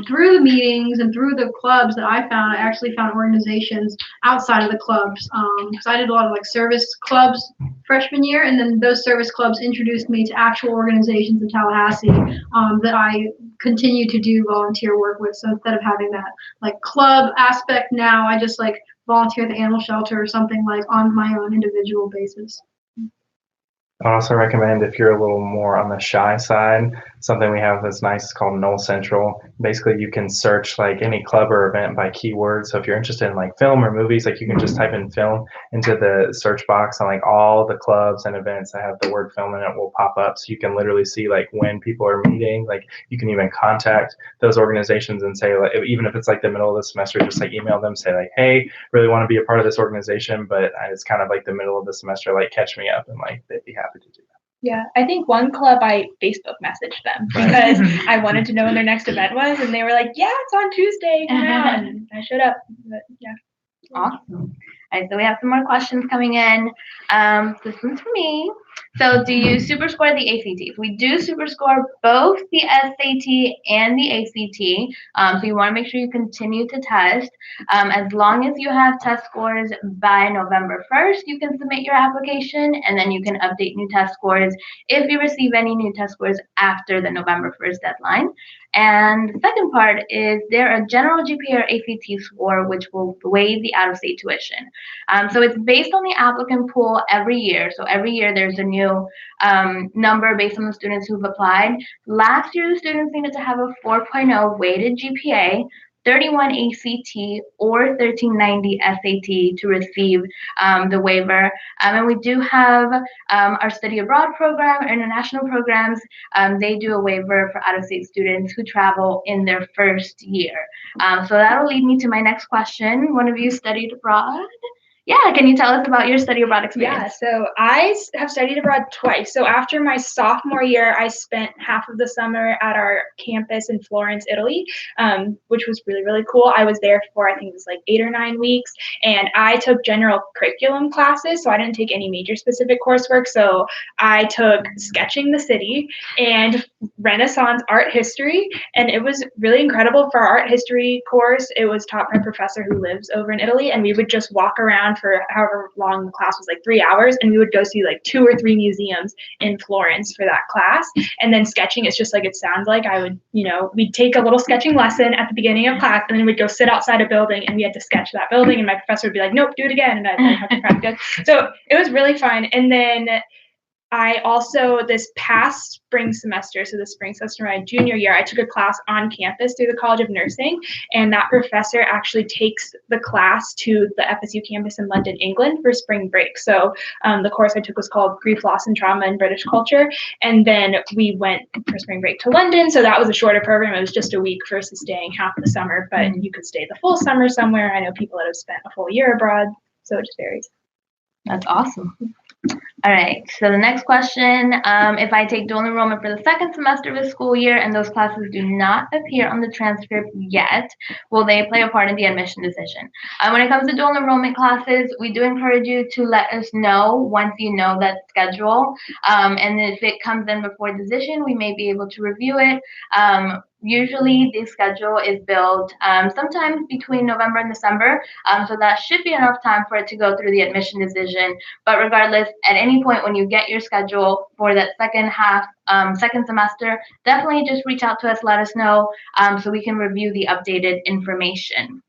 through the meetings and through the clubs that I found, I actually found organizations outside of the clubs, because I did a lot of like service clubs freshman year, and then those service clubs introduced me to actual organizations in Tallahassee that I continue to do volunteer work with. So instead of having that like club aspect, now I just like volunteer at the animal shelter or something like on my own individual basis. I also recommend if you're a little more on the shy side, something we have that's nice is called Null Central. Basically, you can search like any club or event by keywords. So if you're interested in like film or movies, like you can just type in film into the search box, and like all the clubs and events that have the word film in it will pop up. So you can literally see like when people are meeting. Like you can even contact those organizations and say, like, even if it's like the middle of the semester, just like email them, say like, hey, really want to be a part of this organization, but it's kind of like the middle of the semester, like catch me up, and like they'd be happy to do that. Yeah, I think one club I Facebook messaged them because I wanted to know when their next event was, and they were like, "Yeah, it's on Tuesday, come out," and I showed up. But yeah. Awesome. All right, so we have some more questions coming in. This one's for me. So, do you super score the ACT? We do super score both the SAT and the ACT. So you want to make sure you continue to test. As long as you have test scores by November 1st, you can submit your application, and then you can update new test scores if you receive any new test scores after the November 1st deadline. And the second part is there a general GPA or ACT score which will waive the out-of-state tuition. So it's based on the applicant pool every year. So every year there's a new number based on the students who've applied. Last year the students needed to have a 4.0 weighted GPA, 31 ACT or 1390 SAT to receive the waiver. And we do have our study abroad program, international programs. They do a waiver for out-of-state students who travel in their first year. So that'll lead me to my next question. One of you studied abroad? Yeah, can you tell us about your study abroad experience? Yeah, so I have studied abroad twice. So after my sophomore year, I spent half of the summer at our campus in Florence, Italy, which was really, really cool. I was there for, I think it was like 8 or 9 weeks, and I took general curriculum classes, so I didn't take any major specific coursework. So I took Sketching the City and Renaissance art history, and it was really incredible. For our art history course, it was taught by a professor who lives over in Italy, and we would just walk around for however long the class was, like 3 hours, and we would go see like 2 or 3 museums in Florence for that class. And then sketching is just like it sounds like. I would, we'd take a little sketching lesson at the beginning of class, and then we'd go sit outside a building and we had to sketch that building, and my professor would be like, nope, do it again, and I'd have to practice. So it was really fun. And then I also, this past spring semester, so the spring semester of my junior year, I took a class on campus through the College of Nursing, and that professor actually takes the class to the FSU campus in London, England for spring break. So the course I took was called Grief, Loss, and Trauma in British Culture, and then we went for spring break to London, so that was a shorter program. It was just a week versus staying half the summer, but you could stay the full summer somewhere. I know people that have spent a full year abroad, so it just varies. That's awesome. All right, so the next question, if I take dual enrollment for the second semester of the school year and those classes do not appear on the transcript yet, will they play a part in the admission decision? When it comes to dual enrollment classes, we do encourage you to let us know once you know that schedule. And if it comes in before decision, we may be able to review it. Usually the schedule is built sometimes between November and December, so that should be enough time for it to go through the admission decision. But regardless, at any point when you get your schedule for that second half, second semester, definitely just reach out to us, let us know, so we can review the updated information.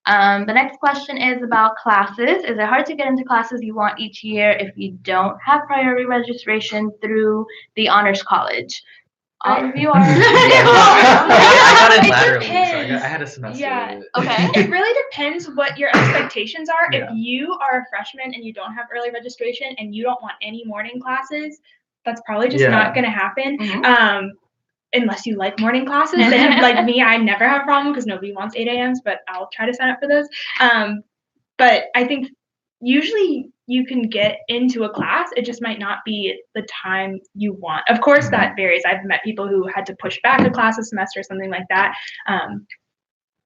The next question is about classes. Is it hard to get into classes you want each year if you don't have priority registration through the Honors College? All of you are. I got in laterally, so I had a semester. Yeah. Okay. It really depends what your expectations are. Yeah. If you are a freshman and you don't have early registration and you don't want any morning classes, that's probably just not going to happen. Mhm. Unless you like morning classes. Then, like me, I never have a problem because nobody wants 8 a.m.s, but I'll try to sign up for those. But I think usually you can get into a class. It just might not be the time you want. Of course, that varies. I've met people who had to push back a class a semester or something like that.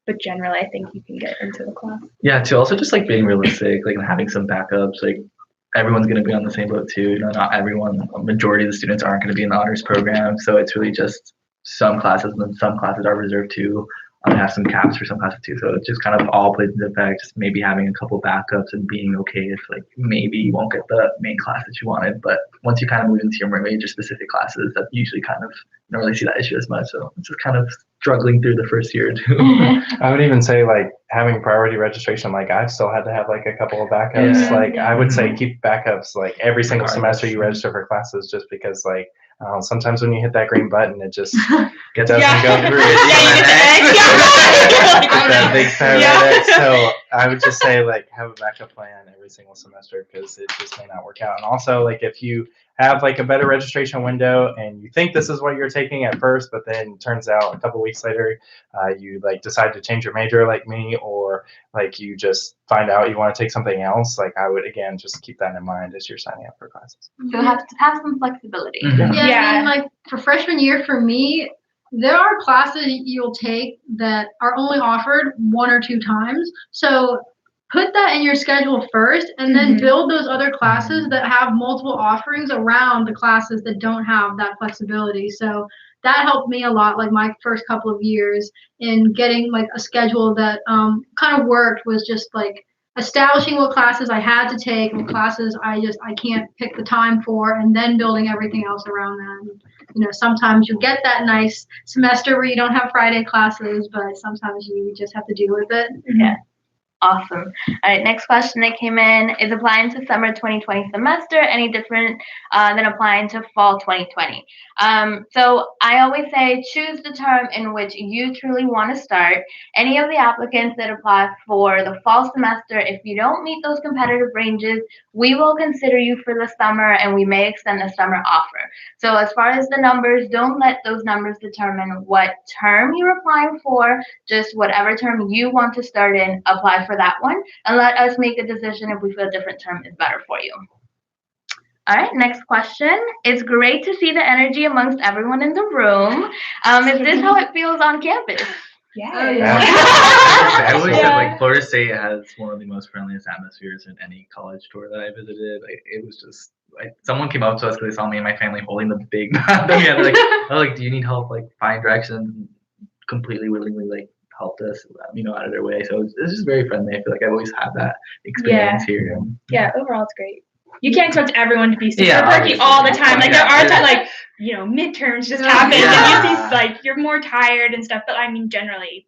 But generally, I think you can get into the class. Yeah, to also just like being realistic, like having some backups, like everyone's going to be on the same boat too. Not everyone, a majority of the students aren't going to be in the honors program. So it's really just some classes, and then some classes are reserved too. have some caps for some classes too. So it just kind of all plays into effect. Just maybe having a couple backups and being okay if like maybe you won't get the main class that you wanted. But once you kind of move into your more major specific classes, that usually kind of you don't really see that issue as much. So it's just kind of struggling through the first year or two. I would even say like having priority registration, like I've still had to have like a couple of backups. Yeah. Like I would say keep backups like every single Regardless. semester you register for classes, just because like sometimes when you hit that green button, it just it doesn't Yeah. go through. Yeah, you get the egg. That big fat Yeah. red X. So I would just say like have a backup plan every single semester because it just may not work out. And also like if you have like a better registration window and you think this is what you're taking at first, but then turns out a couple weeks later you like decide to change your major like me, or like you just find out you want to take something else, like I would again just keep that in mind as you're signing up for classes. So have to have some flexibility. Mhm. Yeah, Yeah. I mean, like for freshman year for me, there are classes you'll take that are only offered 1 or 2 times. So put that in your schedule first and then Mhm. build those other classes that have multiple offerings around the classes that don't have that flexibility. So that helped me a lot, like my first couple of years in getting like a schedule that kind of worked, was just like establishing what classes I had to take, what classes I can't pick the time for, and then building everything else around that. You know, sometimes you get that nice semester where you don't have Friday classes, but sometimes you just have to deal with it. Yeah. Awesome. All right, next question that came in is applying to summer 2020 semester any different than applying to fall 2020? So I always say choose the term in which you truly want to start. Any of the applicants that apply for the fall semester, if you don't meet those competitive ranges, we will consider you for the summer and we may extend the summer offer. So as far as the numbers, don't let those numbers determine what term you're applying for. Just whatever term you want to start in, apply for that one, and let us make a decision if we feel a different term is better for you. All right, next question. It's great to see the energy amongst everyone in the room. Is this how it feels on campus? Yeah. Oh, yeah. I always said Yeah. like Florida State has one of the most friendliest atmospheres in any college tour that I visited. Like, it was just like someone came up to us because they saw me and my family holding the big map. They're like, oh, like, do you need help like find directions? Completely willingly like helped us, out of their way. So it's just very friendly. I feel like I've always had that experience here. Yeah, overall it's great. You can't expect everyone to be super Yeah, perky obviously. all the time. Like there are Yeah. times midterms just Yeah. happen Yeah. and you see like you're more tired and stuff. But I mean generally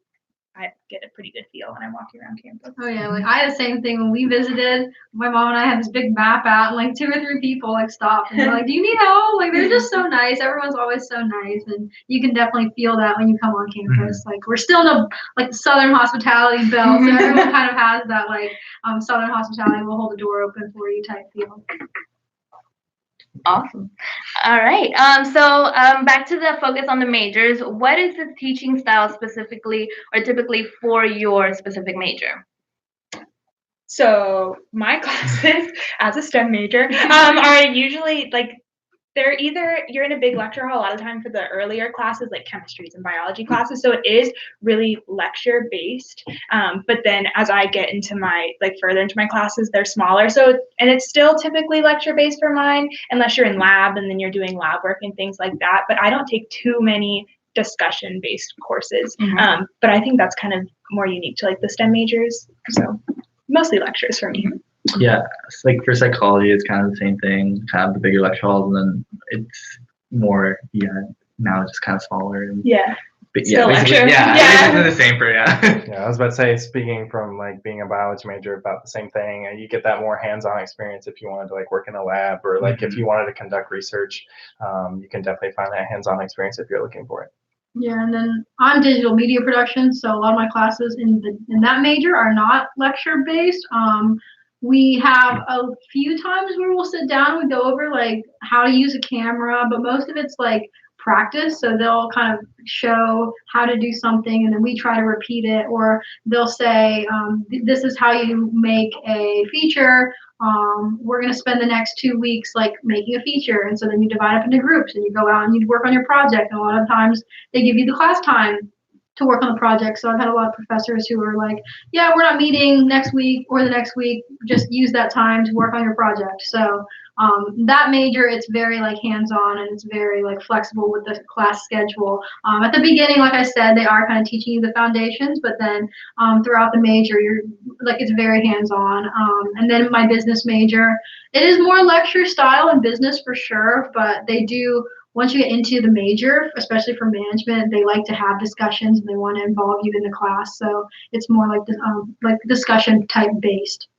I get a pretty good feel when I'm walking around campus. Oh yeah, like I had the same thing when we visited. My mom and I had this big map out, and like 2 or 3 people like stopped and they're like, "Do you need help?" Like they're just so nice. Everyone's always so nice, and you can definitely feel that when you come on campus. Like we're still in the Southern hospitality belt, so everyone kind of has that like Southern hospitality will hold the door open for you type feel. Awesome. All right. So back to the focus on the majors. What is the teaching style specifically or typically for your specific major? So my classes as a STEM major are usually like they're either you're in a big lecture hall a lot of time for the earlier classes like chemistries and biology classes, so it is really lecture based. But then as I get into my further into my classes, they're smaller. So and it's still typically lecture based for mine, unless you're in lab and then you're doing lab work and things like that. But I don't take too many discussion based courses. But I think that's kind of more unique to like the STEM majors. So mostly lectures for me. Yeah, it's like for psychology, it's kind of the same thing. Kind of the bigger lecture halls, and then it's more, now it's just kind of smaller. And, Yeah. but Still basically, lecture. yeah, Yeah. basically the same for Yeah, I was about to say, speaking from like being a biology major, about the same thing. You get that more hands-on experience if you wanted to like work in a lab, or like if you wanted to conduct research. You can definitely find that hands-on experience if you're looking for it. Yeah, and then I'm digital media production, so a lot of my classes in that major are not lecture based. We have a few times where we'll sit down and we go over like how to use a camera, but most of it's like practice. So they'll kind of show how to do something and then we try to repeat it, or they'll say, this is how you make a feature. We're going to spend the next 2 weeks like making a feature. And so then you divide up into groups and you go out and you work on your project. And a lot of times they give you the class time to work on the project. So I've had a lot of professors who are like, yeah, we're not meeting next week or the next week. Just use that time to work on your project. So That major, it's very like hands-on and it's very like flexible with the class schedule. At the beginning, like I said, they are kind of teaching you the foundations, but then throughout the major, you're like it's very hands-on. And then my business major, it is more lecture style and business for sure, but they do once you get into the major, especially for management, they like to have discussions and they want to involve you in the class. So it's more like discussion type based.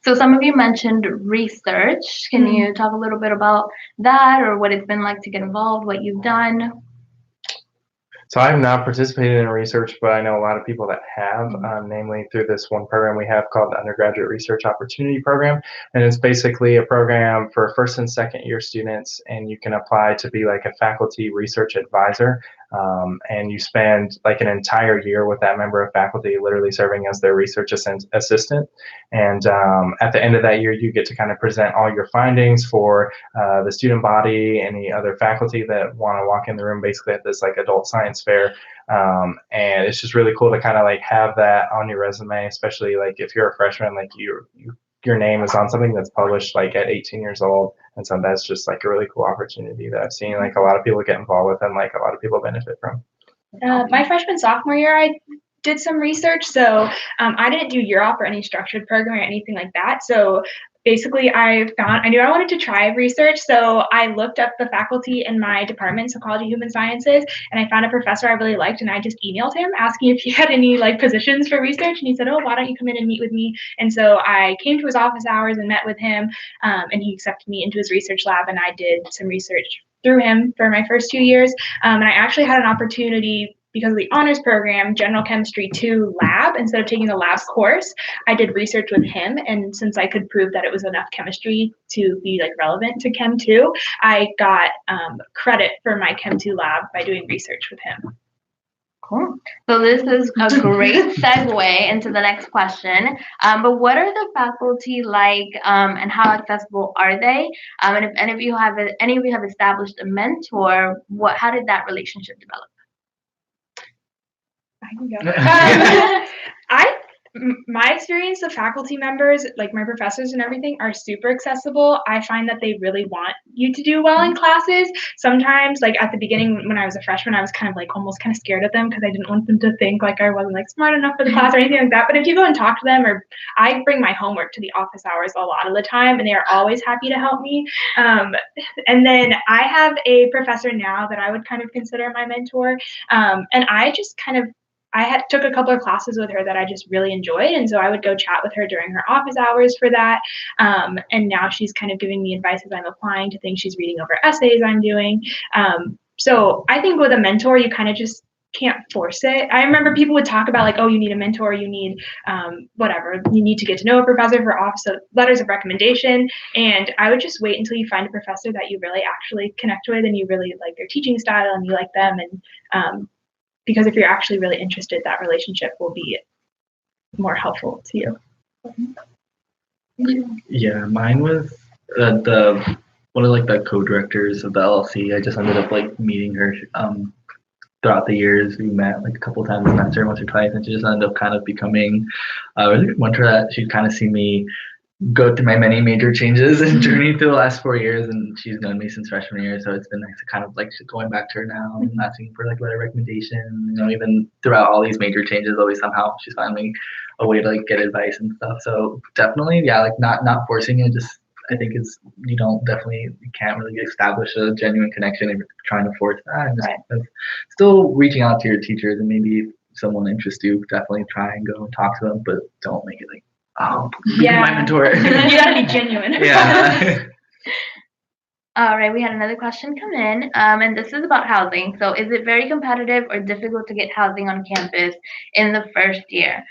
So some of you mentioned research. Can you talk a little bit about that, or what it's been like to get involved, what you've done? So I have not participated in research, but I know a lot of people that have, namely through this one program we have called the Undergraduate Research Opportunity Program. And it's basically a program for first and second year students, and you can apply to be like a faculty research advisor. And you spend like an entire year with that member of faculty, literally serving as their research assistant. And at the end of that year, you get to kind of present all your findings for the student body, any other faculty that want to walk in the room, basically at this like adult science fair. And it's just really cool to kind of like have that on your resume, especially like if you're a freshman, like your name is on something that's published like at 18 years old. And so that's just like a really cool opportunity that I've seen like a lot of people get involved with and like a lot of people benefit from. My freshman, sophomore year, I did some research. So I didn't do UROP or any structured program or anything like that. So basically I knew I wanted to try research. So I looked up the faculty in my department, Psychology, Human Sciences, and I found a professor I really liked, and I just emailed him asking if he had any like positions for research. And he said, oh, why don't you come in and meet with me? And so I came to his office hours and met with him, and he accepted me into his research lab, and I did some research through him for my first 2 years. And I actually had an opportunity because of the honors program, General Chemistry 2 lab. Instead of taking the labs course, I did research with him. And since I could prove that it was enough chemistry to be like relevant to Chem 2, I got credit for my Chem 2 lab by doing research with him. Cool. So this is a great segue into the next question. But what are the faculty like, and how accessible are they? And if any of you have established a mentor, how did that relationship develop? I can go. My experience, the faculty members, like my professors and everything, are super accessible. I find that they really want you to do well in classes. Sometimes, like at the beginning when I was a freshman, I was kind of like almost kind of scared of them because I didn't want them to think like I wasn't like smart enough for the class or anything like that. But if you go and talk to them, or I bring my homework to the office hours a lot of the time, and they are always happy to help me. And then I have a professor now that I would kind of consider my mentor, and I just kind of took a couple of classes with her that I just really enjoyed. And so I would go chat with her during her office hours for that. And now she's kind of giving me advice as I'm applying to things. She's reading over essays I'm doing. So I think with a mentor, you kind of just can't force it. I remember people would talk about like, oh, you need a mentor, you need whatever, you need to get to know a professor for office letters of recommendation. And I would just wait until you find a professor that you really actually connect with and you really like their teaching style and you like them. And because if you're actually really interested, that relationship will be more helpful to you. Yeah, mine was the one of like the co-directors of the LLC. I just ended up like meeting her throughout the years. We met like a couple times a semester, once or twice, and she just ended up kind of becoming a really good mentor that she'd kind of see me go through my many major changes and journey through the last 4 years, and she's known me since freshman year, so it's been nice to kind of like going back to her now and asking for like letter recommendation. You know, even throughout all these major changes, always somehow she's finding a way to like get advice and stuff. So definitely, yeah, like not forcing it. Just I think you can't really establish a genuine connection if you're trying to force that. And just still reaching out to your teachers, and maybe if someone interests you, definitely try and go and talk to them, but don't make it like, oh, be my mentor. You gotta be genuine. Yeah. All right, we had another question come in, and this is about housing. So is it very competitive or difficult to get housing on campus in the first year?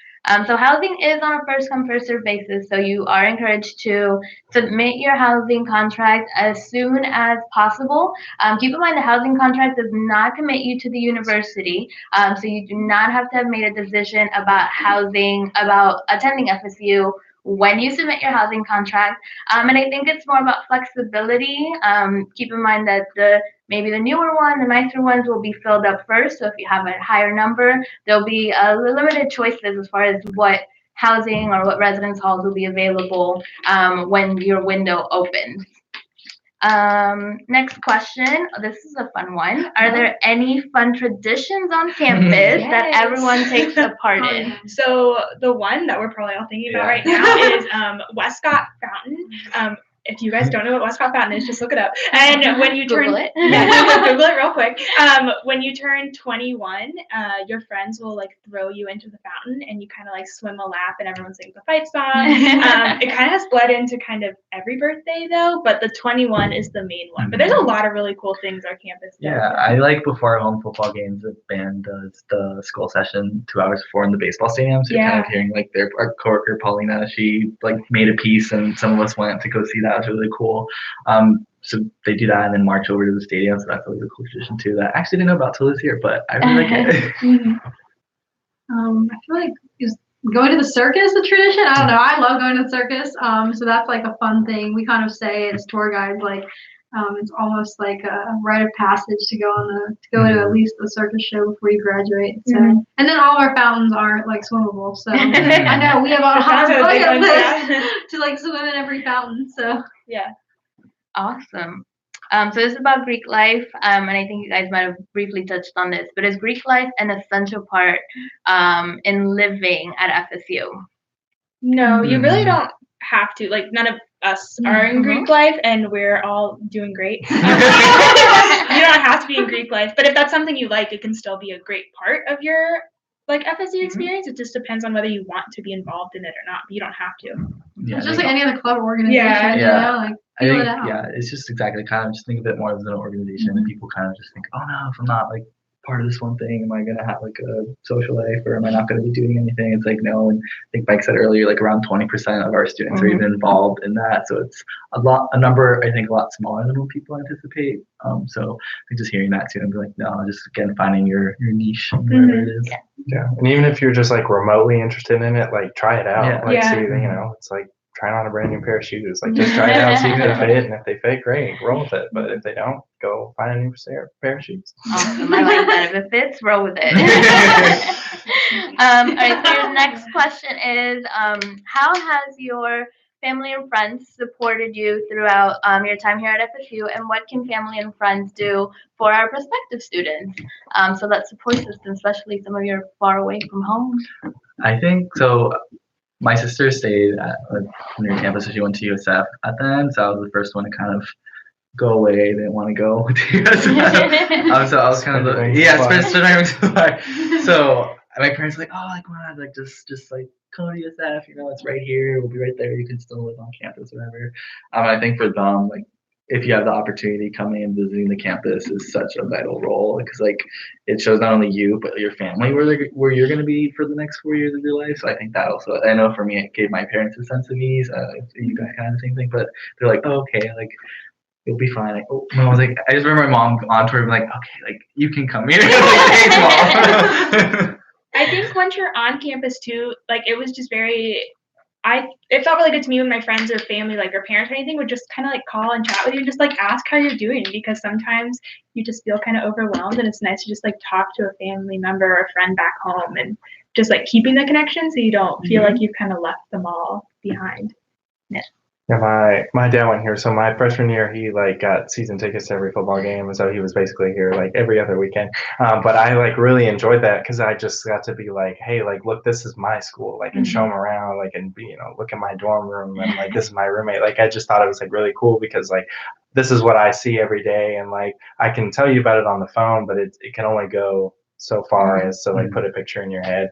So housing is on a first come first served basis, so you are encouraged to submit your housing contract as soon as possible. Keep in mind the housing contract does not commit you to the university, so you do not have to have made a decision about attending FSU when you submit your housing contract. And I think it's more about flexibility. Keep in mind that maybe the newer one, the nicer ones will be filled up first. So if you have a higher number, there'll be limited choices as far as what housing or what residence halls will be available when your window opens. Next question. This is a fun one. Are there any fun traditions on campus that Yes. everyone takes a part in? So the one that we're probably all thinking about right now is Westcott Fountain. If you guys don't know what Westcott Fountain is, just look it up. And when you turn Google it. Google it real quick. When you turn 21, your friends will like throw you into the fountain, and you kind of like swim a lap, and everyone sings the fight song. It kind of has bled into kind of every birthday though, but the 21 is the main one. But there's a lot of really cool things our campus does. Yeah, I like before our home football games, the band does the school session 2 hours before in the baseball stadium. So you're kind of hearing like our coworker Paulina, she like made a piece, and some of us went to go see that. It was really cool. So they do that and then march over to the stadium. So that's always a cool tradition too that I actually didn't know about till this year, but I really like it. I feel like is going to the circus a tradition? I don't know. I love going to the circus. So that's like a fun thing. We kind of say as tour guides, like it's almost like a rite of passage to go to at least the circus show before you graduate. So and then all of our fountains aren't like swimmable. So I know we have a hard bucket list to like swim in every fountain. So yeah. Awesome. So this is about Greek life, and I think you guys might have briefly touched on this, but is Greek life an essential part in living at FSU? No, you really don't have to. Like, none of us are in Greek life, and we're all doing great. You don't have to be in Greek life, but if that's something you like, it can still be a great part of your like FSU experience. It just depends on whether you want to be involved in it or not, but you don't have to. Yeah, it's just like any other club or organization. Yeah. You know, like feel it out. Yeah, it's just exactly kind of just think of it more as an organization, and people kind of just think, oh no, if I'm not like part of this one thing, am I gonna have like a social life, or am I not gonna be doing anything? It's like no, and I think Mike said earlier, like around 20% of our students are even involved in that, so it's a number I think a lot smaller than what people anticipate. So I think just hearing that too, and be like, no, just again finding your niche, whatever it is. Yeah, and even if you're just like remotely interested in it, like try it out. See, it's like trying on a brand new pair of shoes. Like just try it out, see if they fit, and if they fit, great, roll with it. But if they don't, go find a new pair of shoes. Awesome. I like that. If it fits, roll with it. All right. So your next question is, how has your family and friends supported you throughout your time here at FSU, and what can family and friends do for our prospective students? So that support system, especially some of you are far away from home. I think so. My sister stayed at near campus, so she went to USF at the end. So I was the first one to kind of go away. They didn't want to go to USF. So I was kind of So my parents were like, oh, like why not like just like come to USF, it's right here, we'll be right there, you can still live on campus, whatever. I think for them, like if you have the opportunity, coming and visiting the campus is such a vital role, because like it shows not only you but your family where you're going to be for the next 4 years of your life. So I think that also, I know for me, it gave my parents a sense of ease. You guys kind of the same thing, but they're like, oh, okay, like you'll be fine. Like, oh, I was like, I just remember my mom on tour being like, okay, like you can come here. Like, thanks, Mom. I think once you're on campus too, like it was just it felt really good to me when my friends or family, like or parents or anything, would just kind of like call and chat with you and just like ask how you're doing, because sometimes you just feel kind of overwhelmed, and it's nice to just like talk to a family member or a friend back home, and just like keeping the connection so you don't feel like you've kind of left them all behind. Yeah, my dad went here. So my freshman year, he like got season tickets to every football game, and so he was basically here like every other weekend. But I like really enjoyed that because I just got to be like, hey, like look, this is my school, like and show him around, like and look at my dorm room, and like this is my roommate. Like I just thought it was like really cool because like this is what I see every day, and like I can tell you about it on the phone, but it can only go so far as to like put a picture in your head.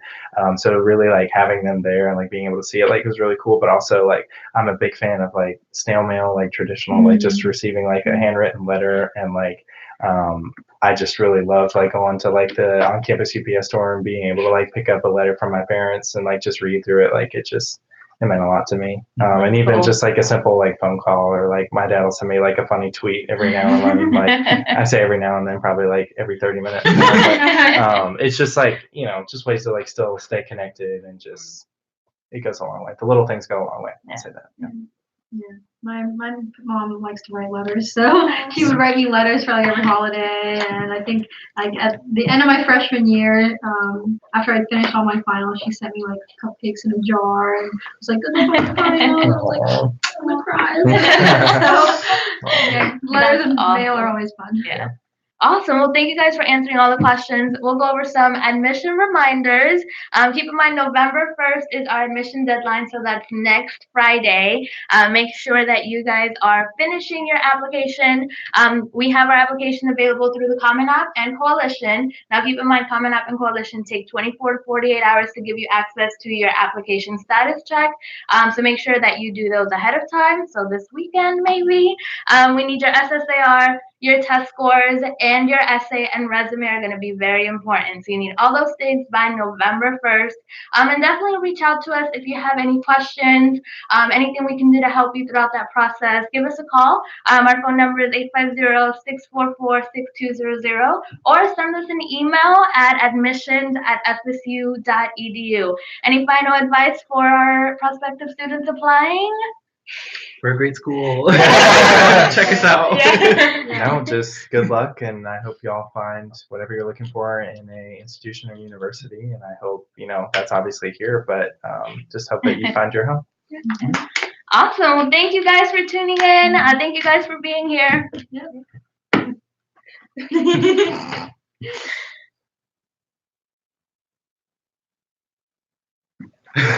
So really like having them there and like being able to see it like was really cool. But also like I'm a big fan of like snail mail, like traditional, like just receiving like a handwritten letter, and like I just really loved like going to like the on campus UPS store and being able to like pick up a letter from my parents and like just read through it. Like it meant a lot to me. And even just like a simple like phone call, or like my dad will send me like a funny tweet every now and then. Like I say every now and then, probably like every 30 minutes. But, it's just like, just ways to like still stay connected, and just, it goes a long way. The little things go a long way. I'll say that. Yeah. My mom likes to write letters, so she would write me letters for like every holiday. And I think like at the end of my freshman year, after I finished all my finals, she sent me like cupcakes in a jar, and I was like, "This is my final." I was like, "I'm gonna cry." So yeah, letters and mail are always fun. Yeah. Awesome. Well, thank you guys for answering all the questions. We'll go over some admission reminders. Keep in mind, November 1st is our admission deadline, so that's next Friday. Make sure that you guys are finishing your application. We have our application available through the Common App and Coalition. Now, keep in mind, Common App and Coalition take 24 to 48 hours to give you access to your application status check. So make sure that you do those ahead of time. So this weekend, maybe. We need your SSAR, your test scores, and your essay and resume are going to be very important. So you need all those things by November 1st. And definitely reach out to us if you have any questions, anything we can do to help you throughout that process. Give us a call. Our phone number is 850-644-6200, or send us an email at admissions@fsu.edu. Any final advice for our prospective students applying? We're a great school. Check us out. No, just good luck, and I hope y'all find whatever you're looking for in a institution or university. And I hope that's obviously here, but just hope that you find your home. Awesome. Well, thank you guys for tuning in. Thank you guys for being here. Yep.